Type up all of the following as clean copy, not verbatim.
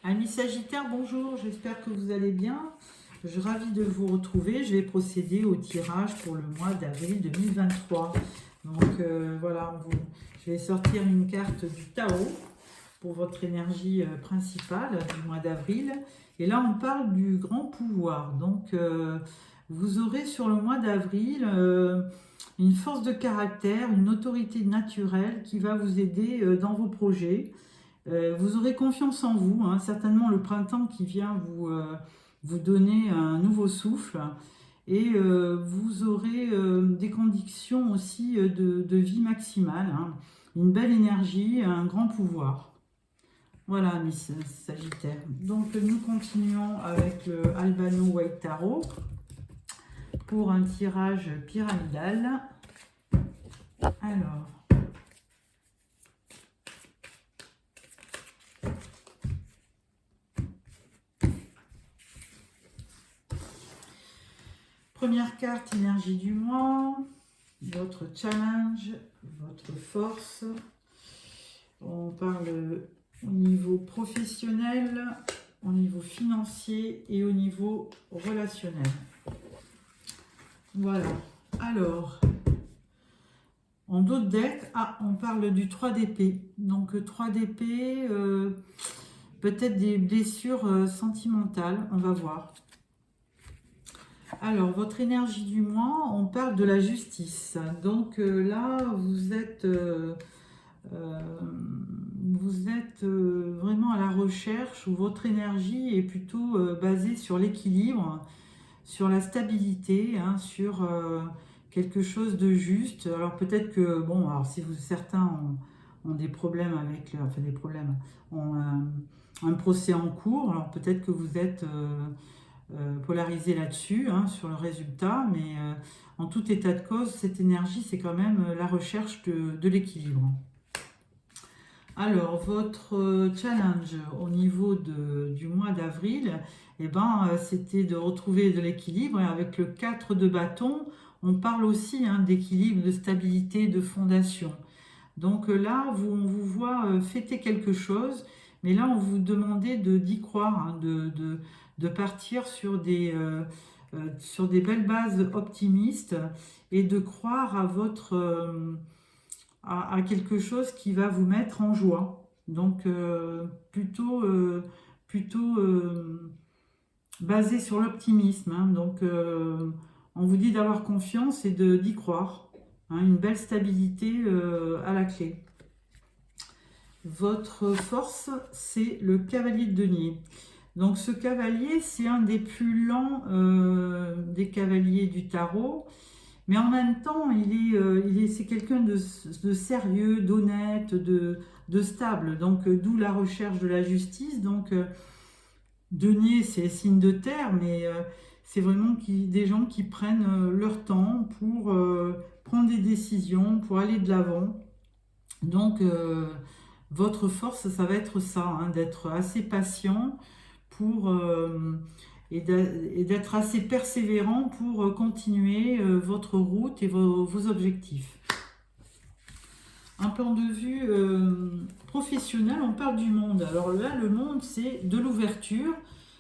Amis Sagittaire, bonjour, j'espère que vous allez bien. Je suis ravie de vous retrouver. Je vais procéder au tirage pour le mois d'avril 2023. Donc voilà, je vais sortir une carte du Tarot pour votre énergie principale du mois d'avril. Et là, on parle du grand pouvoir. Donc vous aurez sur le mois d'avril une force de caractère, une autorité naturelle qui va vous aider dans vos projets. Vous aurez confiance en vous, hein, certainement le printemps qui vient vous donner un nouveau souffle et vous aurez des conditions aussi de vie maximale, hein, une belle énergie, un grand pouvoir. Voilà, Miss Sagittaire. Donc nous continuons avec le Albano White Tarot pour un tirage pyramidal. Alors, première carte, énergie du mois, votre challenge, votre force. On parle au niveau professionnel, au niveau financier et au niveau relationnel. Voilà. Alors, en d'autres decks, on parle du 3 d'épée. Donc 3 d'épée, peut-être des blessures sentimentales, on va voir. Alors, votre énergie du mois, on parle de la justice. Donc là, vous êtes vraiment à la recherche où votre énergie est plutôt basée sur l'équilibre, sur la stabilité, hein, sur quelque chose de juste. Alors peut-être que, bon, alors si certains ont des problèmes avec, enfin des problèmes, ont un procès en cours, alors peut-être que vous êtes polarisé là-dessus, hein, sur le résultat, mais en tout état de cause, cette énergie, c'est quand même la recherche de l'équilibre. Alors, votre challenge au niveau du mois d'avril, eh ben, c'était de retrouver de l'équilibre. Et avec le 4 de bâton, on parle aussi, hein, d'équilibre, de stabilité, de fondation. Donc là, on vous voit fêter quelque chose, mais là, on vous demandait d'y croire, hein, de partir sur des belles bases optimistes et de croire à à quelque chose qui va vous mettre en joie. Donc plutôt basé sur l'optimisme, hein. Donc on vous dit d'avoir confiance et d'y croire, hein, une belle stabilité à la clé. Votre force, c'est le cavalier de denier. Donc ce cavalier, c'est un des plus lents des cavaliers du tarot. Mais en même temps, c'est quelqu'un de sérieux, d'honnête, de stable. Donc, d'où la recherche de la justice. Donc, denier, c'est signe de terre, mais c'est vraiment des gens qui prennent leur temps pour prendre des décisions, pour aller de l'avant. Donc, votre force, ça va être ça, hein, d'être assez patient pour... et d'être assez persévérant pour continuer votre route et vos objectifs. Un point de vue professionnel, on parle du monde. Alors là, le monde, c'est de l'ouverture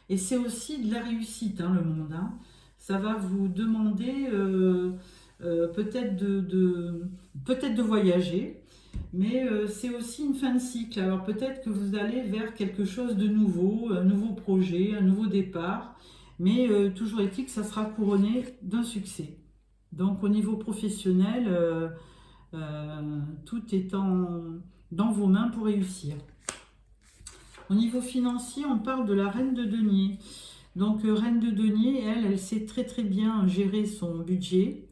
et c'est aussi de la réussite, hein, le monde, hein. Ça va vous demander peut-être de voyager, mais c'est aussi une fin de cycle. Alors peut-être que vous allez vers quelque chose de nouveau, un nouveau projet, un nouveau départ, mais toujours est-il que ça sera couronné d'un succès. Donc au niveau professionnel, tout est dans vos mains pour réussir. Au niveau financier, on parle de la reine de denier. Donc reine de denier, elle sait très très bien gérer son budget.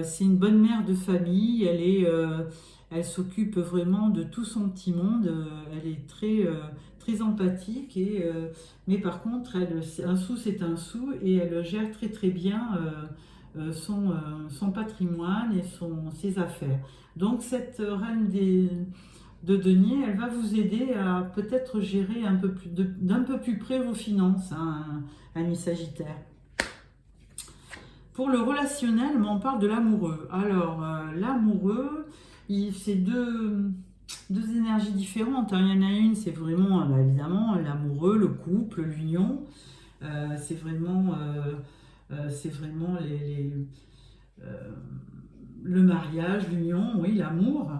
C'est une bonne mère de famille, elle s'occupe vraiment de tout son petit monde, elle est très empathique, mais par contre, un sou c'est un sou et elle gère très très bien son patrimoine et ses affaires. Donc cette reine de denier, elle va vous aider à peut-être gérer d'un peu plus près vos finances, hein, ami Sagittaire. Pour le relationnel, on parle de l'amoureux. Alors, l'amoureux, c'est deux deux énergies différentes, hein. Il y en a une, c'est vraiment, bah, évidemment, l'amoureux, le couple, l'union. C'est vraiment euh, le mariage, l'union, oui, l'amour.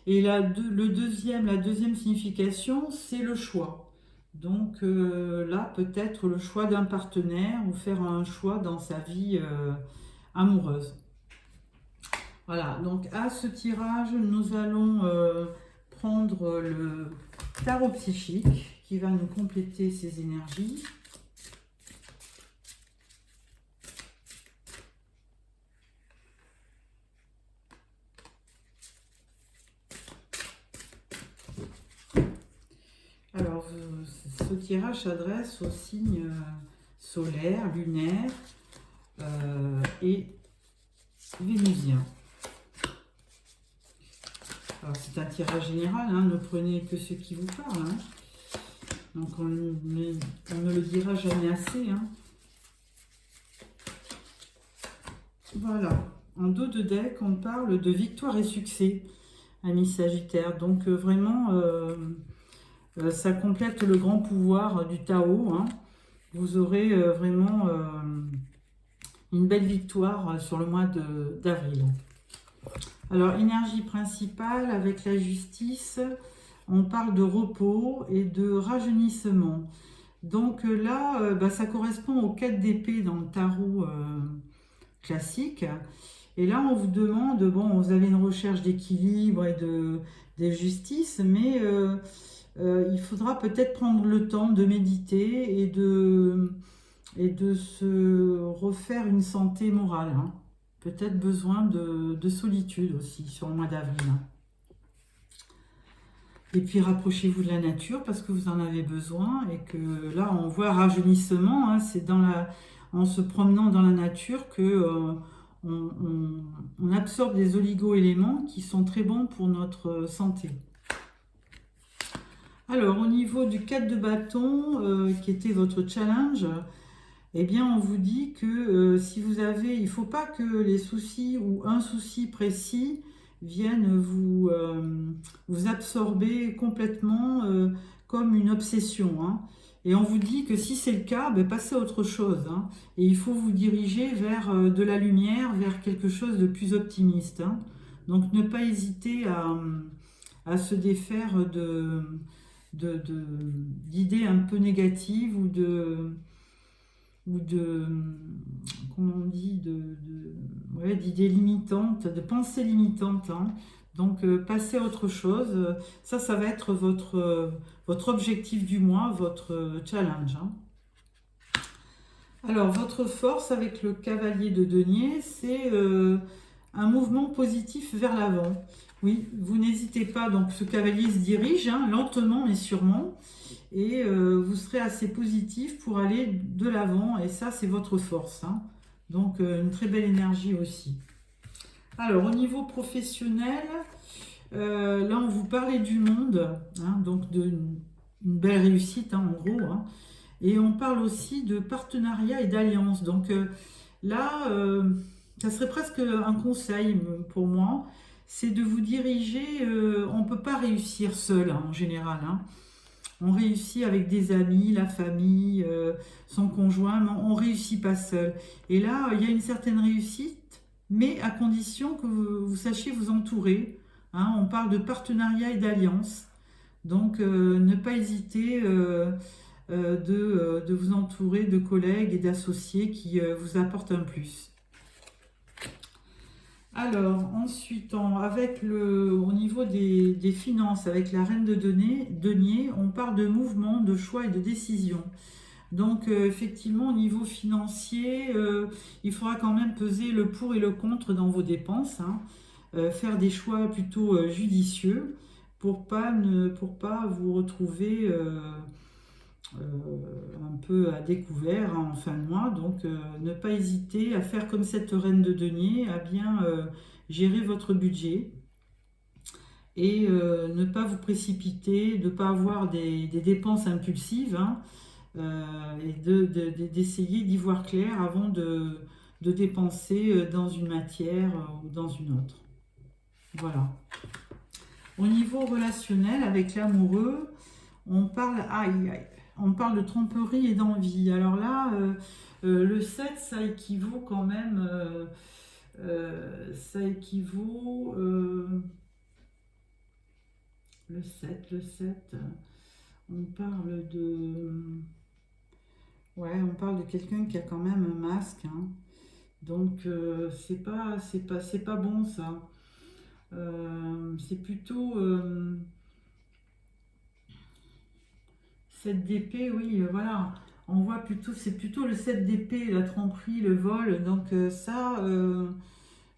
Et la deuxième signification, c'est le choix. Donc là, peut-être le choix d'un partenaire ou faire un choix dans sa vie amoureuse. Voilà, donc à ce tirage, nous allons prendre le tarot psychique qui va nous compléter ces énergies. Alors, ce tirage s'adresse aux signes solaires, lunaires et vénusiens. Alors, c'est un tirage général, hein, ne prenez que ce qui vous parle. Hein. Donc, on ne le dira jamais assez. Hein. Voilà. En dos de deck, on parle de victoire et succès, amis Sagittaire. Donc, vraiment, ça complète le grand pouvoir du Tao. Hein. Vous aurez vraiment une belle victoire sur le mois d'avril. Alors, énergie principale avec la justice, on parle de repos et de rajeunissement. Donc là, ça correspond aux 4 d'épée dans le tarot classique. Et là, on vous demande, bon, vous avez une recherche d'équilibre et de justice, mais il faudra peut-être prendre le temps de méditer et de se refaire une santé morale. Hein. Peut-être besoin de solitude aussi sur le mois d'avril. Et puis rapprochez-vous de la nature parce que vous en avez besoin et que là on voit rajeunissement, hein, c'est en se promenant dans la nature que on absorbe des oligo-éléments qui sont très bons pour notre santé. Alors au niveau du 4 de bâton qui était votre challenge, eh bien, on vous dit que si vous avez, il ne faut pas que les soucis ou un souci précis viennent vous absorber complètement comme une obsession. Hein. Et on vous dit que si c'est le cas, ben, passez à autre chose. Hein. Et il faut vous diriger vers de la lumière, vers quelque chose de plus optimiste. Hein. Donc, ne pas hésiter à se défaire d'idées un peu négatives ou comment on dit, ouais, d'idées limitantes, de pensées limitantes. Hein. Donc, passez à autre chose. Ça va être votre objectif du mois, votre challenge. Hein. Alors, votre force avec le cavalier de denier, c'est un mouvement positif vers l'avant. Oui, vous n'hésitez pas, donc ce cavalier se dirige hein, lentement mais sûrement, et vous serez assez positif pour aller de l'avant, et ça c'est votre force. Hein. Donc une très belle énergie aussi. Alors au niveau professionnel, là on vous parlait du monde, hein, donc d'une belle réussite hein, en gros, hein. Et on parle aussi de partenariat et d'alliance. Donc là, ça serait presque un conseil pour moi, c'est de vous diriger, on ne peut pas réussir seul hein, en général. Hein. On réussit avec des amis, la famille, son conjoint, mais on ne réussit pas seul. Et là, il y a une certaine réussite, mais à condition que vous sachiez vous entourer. Hein. On parle de partenariat et d'alliance. Donc, ne pas hésiter de vous entourer de collègues et d'associés qui vous apportent un plus. Alors, ensuite, au niveau des finances, avec la reine de denier, on parle de mouvement, de choix et de décision. Donc, effectivement, au niveau financier, il faudra quand même peser le pour et le contre dans vos dépenses. Hein. Faire des choix plutôt judicieux pour pas vous retrouver un peu à découvert hein, en fin de mois. Donc, ne pas hésiter à faire comme cette reine de denier, à bien gérer votre budget et ne pas vous précipiter, de ne pas avoir des dépenses impulsives hein, et d'essayer d'y voir clair avant de dépenser dans une matière ou dans une autre. Voilà. Au niveau relationnel, avec l'amoureux, on parle, aïe, aïe, on parle de tromperie et d'envie. Alors là, le 7, ça équivaut quand même, ça équivaut, le 7, on parle de, ouais, on parle de quelqu'un qui a quand même un masque, hein. Donc c'est pas bon ça. C'est plutôt 7 d'épée, oui, voilà. On voit plutôt, c'est plutôt le 7 d'épée, la tromperie, le vol. Donc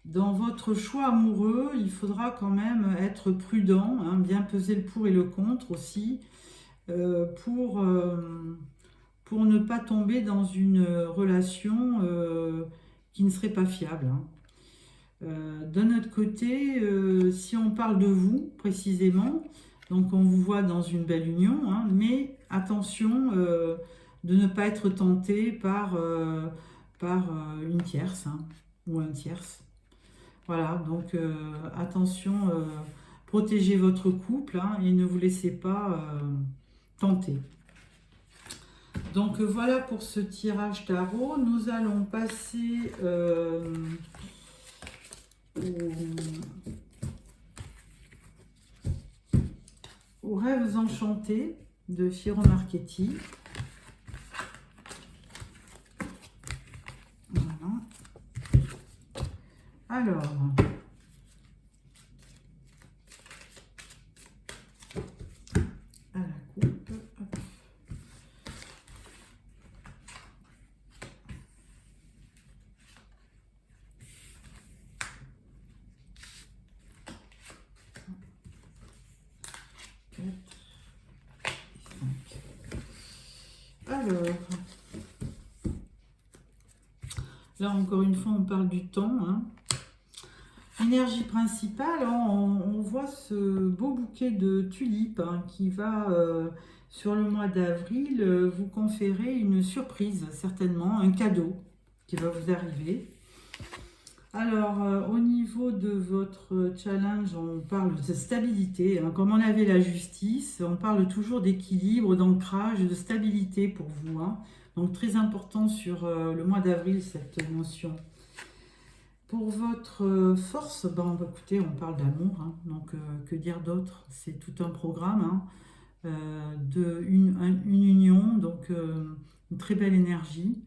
dans votre choix amoureux, il faudra quand même être prudent, hein, bien peser le pour et le contre aussi, euh, pour, euh, pour ne pas tomber dans une relation qui ne serait pas fiable, hein. D'un autre côté, si on parle de vous précisément, donc on vous voit dans une belle union, hein, mais attention de ne pas être tenté par une tierce, hein, ou un tierce. Voilà, donc attention, protégez votre couple, hein, et ne vous laissez pas tenter. Donc voilà pour ce tirage tarot. Nous allons passer aux rêves enchantés de Chiron Marchetti. Voilà. Alors, à la coupe. Hop. Alors, là encore une fois, on parle du temps, hein. Énergie principale, on voit ce beau bouquet de tulipes, hein, qui va, sur le mois d'avril, vous conférer une surprise, certainement, un cadeau qui va vous arriver. Alors, au niveau de votre challenge, on parle de stabilité, hein. Comme on avait la justice, on parle toujours d'équilibre, d'ancrage, de stabilité pour vous, hein. Donc, très important sur le mois d'avril, cette notion. Pour votre force, ben, écoutez, on parle d'amour, hein. Donc que dire d'autre? C'est tout un programme, hein, une union, donc une très belle énergie.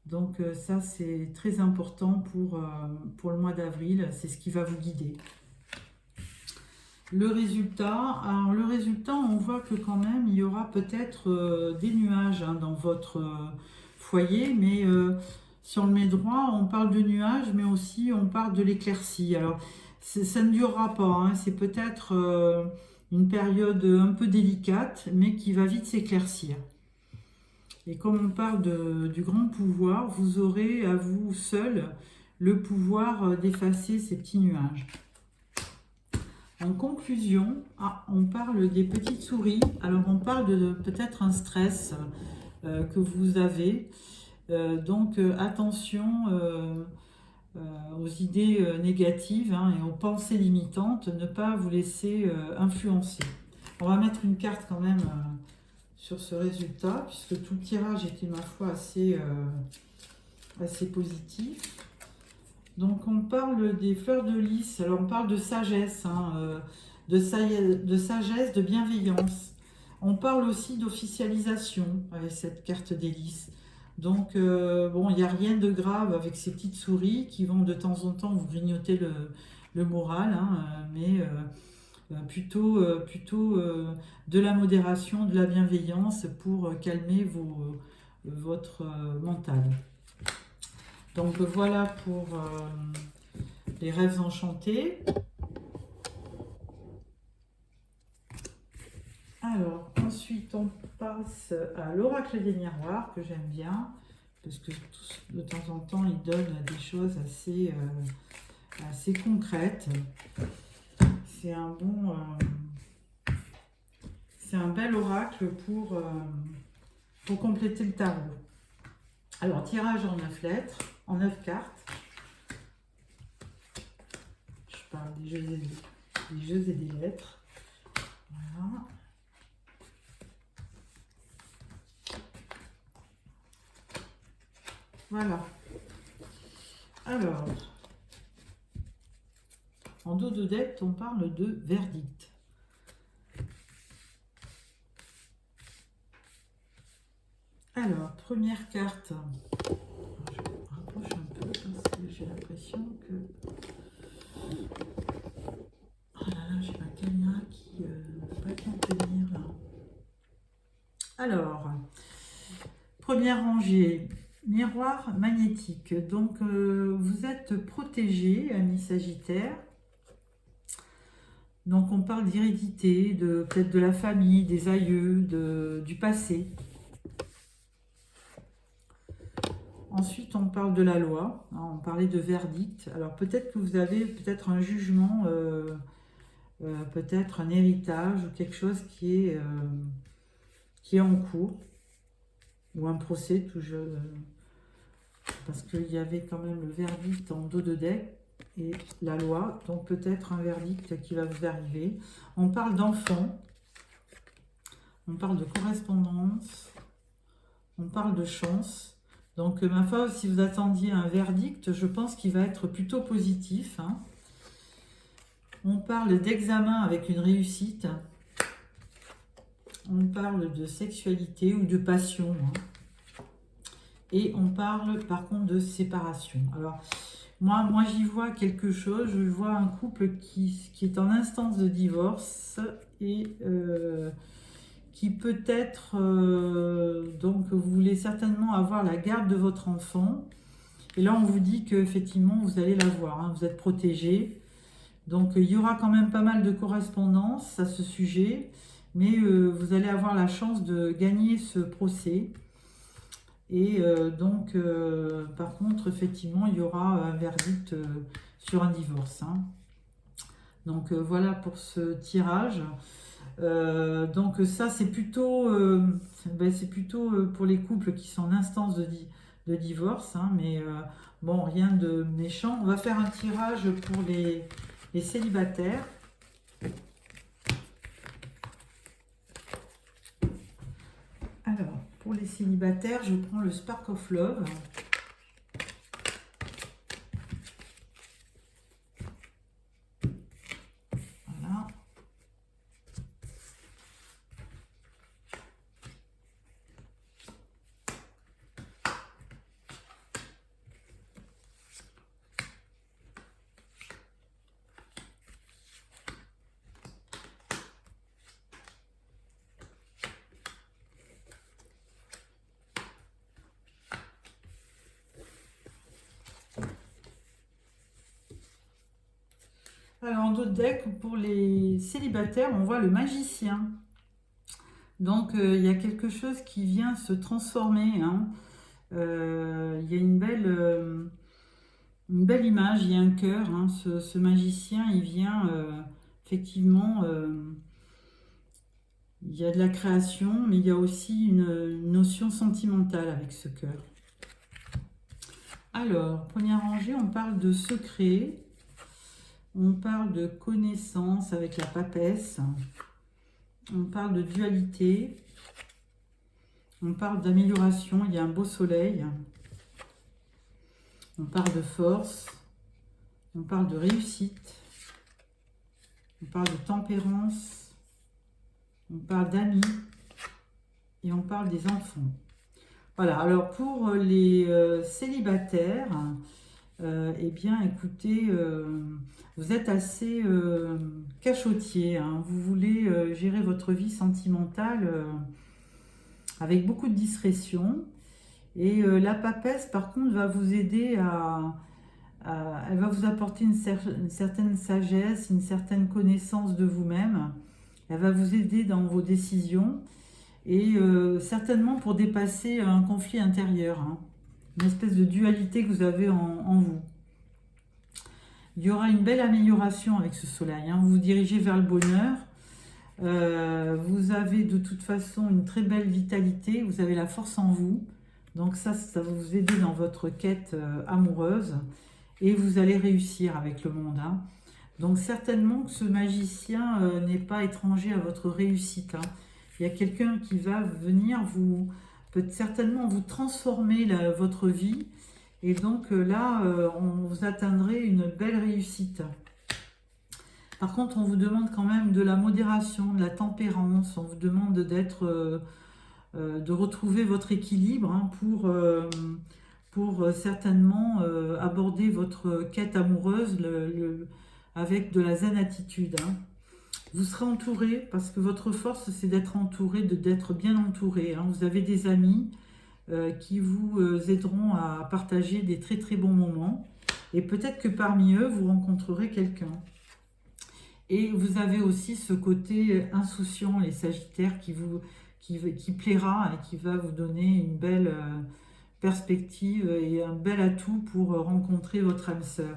Donc ça, c'est très important pour le mois d'avril, c'est ce qui va vous guider. Le résultat, alors le résultat, on voit que quand même, il y aura peut-être des nuages, hein, dans votre foyer, mais si on le met droit, on parle de nuages, mais aussi on parle de l'éclaircie. Alors, ça ne durera pas, hein, c'est peut-être une période un peu délicate, mais qui va vite s'éclaircir. Et comme on parle du grand pouvoir, vous aurez à vous seul le pouvoir d'effacer ces petits nuages. En conclusion, on parle des petites souris. Alors on parle de peut-être un stress que vous avez. Donc attention aux idées négatives, hein, et aux pensées limitantes, ne pas vous laisser influencer. On va mettre une carte quand même sur ce résultat, puisque tout le tirage était, ma foi, assez positif. Donc on parle des fleurs de lys, alors on parle de sagesse, hein, de sagesse, de bienveillance. On parle aussi d'officialisation avec cette carte des lys. Donc bon, il n'y a rien de grave avec ces petites souris qui vont de temps en temps vous grignoter le moral, hein, mais plutôt de la modération, de la bienveillance pour calmer votre mental. Donc voilà pour les rêves enchantés. Alors ensuite on passe à l'oracle des miroirs, que j'aime bien, parce que de temps en temps il donne des choses assez concrètes. C'est un bel oracle pour compléter le tarot. Alors tirage en 9 lettres, en 9 cartes. Je parle des jeux et des lettres. Voilà. Voilà. Alors, en dos de deck, on parle de verdict. Alors, première carte. Je me rapproche un peu parce que j'ai l'impression que... Oh là là, j'ai ma caméra qui ne peut pas contenir. Alors, première rangée, miroir magnétique. Donc, vous êtes protégé, ami Sagittaire. Donc, on parle d'hérédité, peut-être de la famille, des aïeux, du passé. Ensuite, on parle de la loi, hein, on parlait de verdict. Alors peut-être que vous avez peut-être un jugement, peut-être un héritage ou quelque chose qui est en cours, ou un procès, toujours, parce qu'il y avait quand même le verdict en dos de deck et la loi, donc peut-être un verdict qui va vous arriver. On parle d'enfants, on parle de correspondance, on parle de chance. Donc, ma foi, si vous attendiez un verdict, je pense qu'il va être plutôt positif. Hein. On parle d'examen avec une réussite. On parle de sexualité ou de passion. Hein. Et on parle par contre de séparation. Alors, moi j'y vois quelque chose. Je vois un couple qui est en instance de divorce et... qui peut-être, donc vous voulez certainement avoir la garde de votre enfant. Et là, on vous dit qu'effectivement, vous allez l'avoir, hein, vous êtes protégé. Donc, il y aura quand même pas mal de correspondances à ce sujet. Mais vous allez avoir la chance de gagner ce procès. Et donc, par contre, effectivement, il y aura un verdict sur un divorce. Hein. Donc, voilà pour ce tirage. Donc ça c'est plutôt pour les couples qui sont en instance de divorce, hein, mais bon, rien de méchant. On va faire un tirage pour les célibataires. Alors, pour les célibataires, je prends le Spark of Love. Voilà. Alors, en dos de deck, pour les célibataires, on voit le magicien. Donc, il y a quelque chose qui vient se transformer. Hein. Il y a une belle image, il y a un cœur. Hein. Ce magicien, il vient effectivement... il y a de la création, mais il y a aussi une notion sentimentale avec ce cœur. Alors, première rangée, on parle de secret. On parle de connaissance avec la papesse. On parle de dualité. On parle d'amélioration. Il y a un beau soleil. On parle de force. On parle de réussite. On parle de tempérance. On parle d'amis. Et on parle des enfants. Voilà. Alors, pour les célibataires... eh bien, écoutez, vous êtes assez cachotier. Hein. Vous voulez gérer votre vie sentimentale avec beaucoup de discrétion. Et la papesse, par contre, va vous aider elle va vous apporter une certaine sagesse, une certaine connaissance de vous-même. Elle va vous aider dans vos décisions et certainement pour dépasser un conflit intérieur. Hein. Une espèce de dualité que vous avez en vous. Il y aura une belle amélioration avec ce soleil. Hein. Vous vous dirigez vers le bonheur. Vous avez de toute façon une très belle vitalité. Vous avez la force en vous. Donc ça va vous aider dans votre quête amoureuse. Et vous allez réussir avec le monde. Hein. Donc certainement que ce magicien n'est pas étranger à votre réussite, hein. Il y a quelqu'un qui va venir vous, peut certainement vous transformer votre vie. Et donc là, vous atteindrez une belle réussite. Par contre, on vous demande quand même de la modération, de la tempérance. On vous demande de retrouver votre équilibre, hein, pour certainement aborder votre quête amoureuse avec de la zen attitude, hein. Vous serez entouré, parce que votre force, c'est d'être entouré, d'être bien entouré, hein. Vous avez des amis qui vous aideront à partager des très très bons moments. Et peut-être que parmi eux, vous rencontrerez quelqu'un. Et vous avez aussi ce côté insouciant, les Sagittaires, qui plaira et qui va vous donner une belle perspective et un bel atout pour rencontrer votre âme sœur.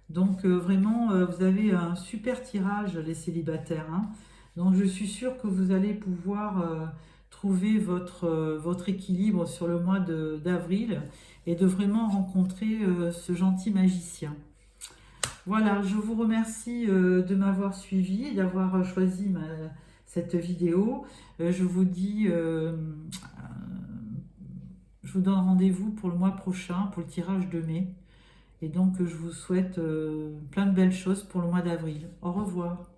Donc vraiment, vous avez un super tirage, les célibataires, hein. Donc je suis sûre que vous allez pouvoir trouver votre équilibre sur le mois d'avril et de vraiment rencontrer ce gentil magicien. Voilà, je vous remercie de m'avoir suivi et d'avoir choisi cette vidéo. Je vous dis, je vous donne rendez-vous pour le mois prochain, pour le tirage de mai. Et donc, je vous souhaite plein de belles choses pour le mois d'avril. Au revoir.